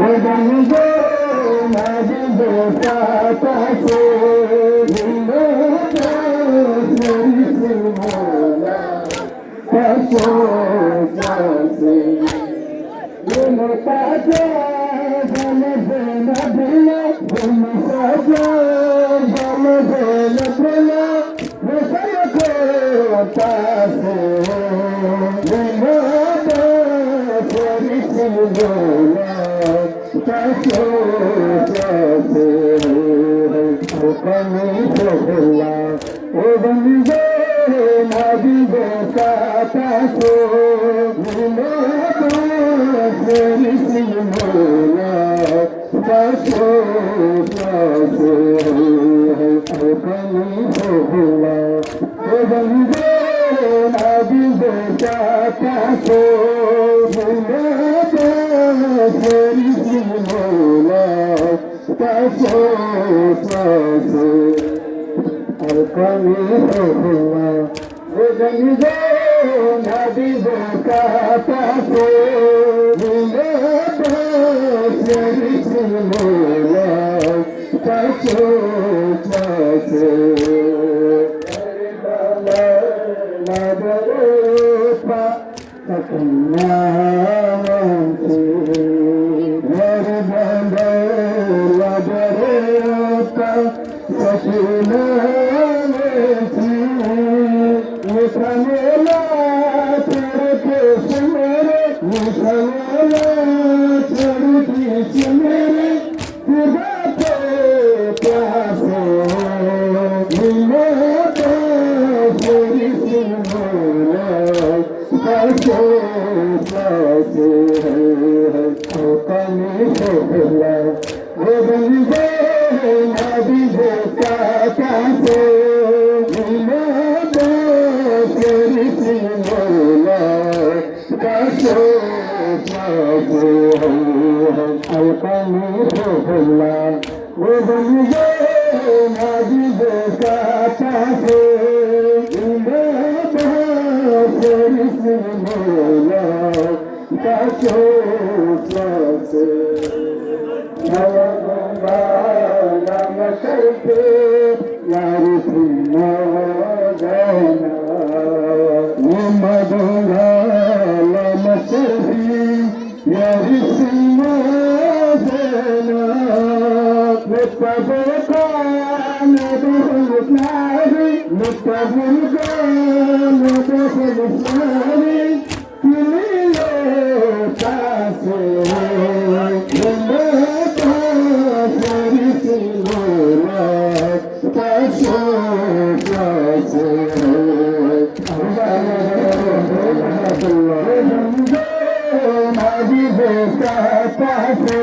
Odango Nadigo Tataso Nimoda Simola Taso Tase Nimotata Bala Bala Bumisasa Bala Bala Bala Musayako Tase Nimoda Simola Taso Tase Okami Sohla Odango Nadigo Tataso Nimoda Simola Taso Tase Okami Sohla Odango Nadigo Tataso Nimoda Simola Taso Tase Okami Sohla Odango Nadigo Tataso Nimoda Simola Taso Tase Nadaropa Takanyamansi Naribanda Nadaropa Takanyamansi Nitramela Terke Sumere Nitramela Terke Sumere Tirate Pyaso Nimoda Simola Taso Tase Okami Sohla Odango Nadigo Tataso Nimoda Simola Taso Tase Okami Sohla Odango Nadigo Tataso Nimoda Simola Taso Tase Navagamba Namasharpe Yarithimodana Nimadonga Namasharpe Yarithimodana Nittabaka Nadukhulutnari Nittabulga Nadukhulutnari Kiliyo Tase Nimota Simola Taso Tase Nadigo Tataso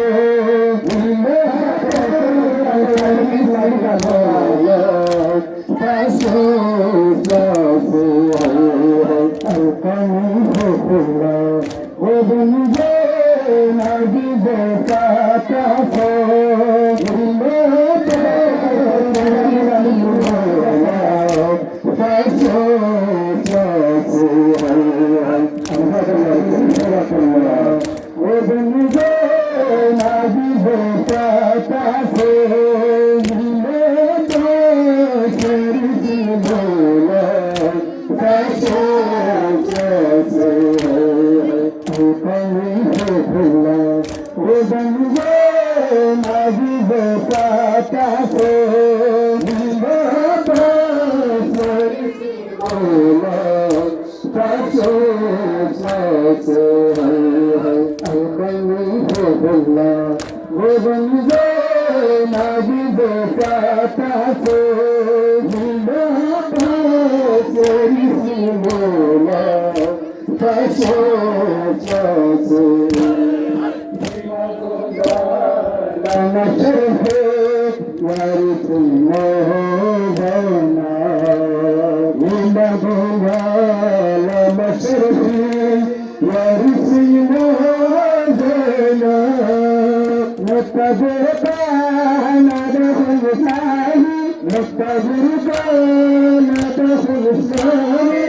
Taso Tase Okami Sohla Odango Nadigo Tataso Nimoda Taso Tase Odango Nadigo Tataso Nimoda Simola Taso Tase Okami Sohla Odango Nadigo Tataso Nimoda Simola Taso Tase Okami Sohla Odango Nadigo Tataso Nimoda Simola Taso Tase Namasharpe Yarithimodana Nimadonga Namasharpe Yarithimodana Nittabaka Nadukhulutnari Nittabulga Nadukhulutnari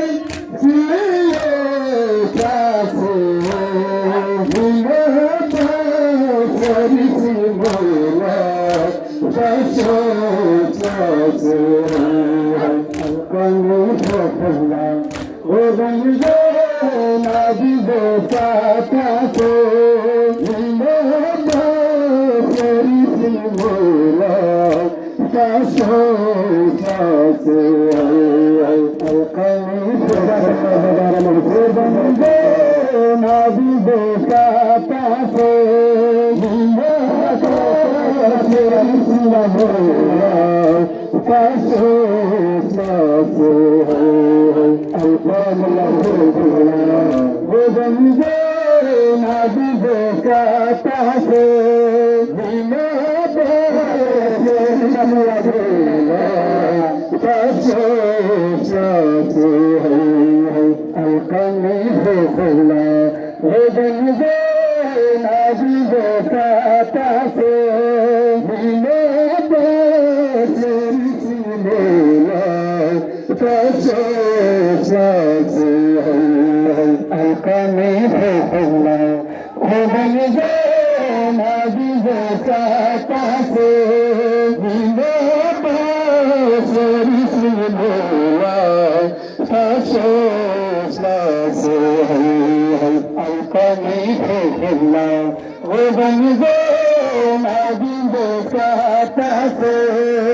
Kiliyo Tase Nimota شريف مولاك فشوفك القلب فخلا وبنجينا بذاتك لماذا شريف مولاك فشوفك القلب فخلا وبنجينا بذاتك وبنزين عبدك تحسين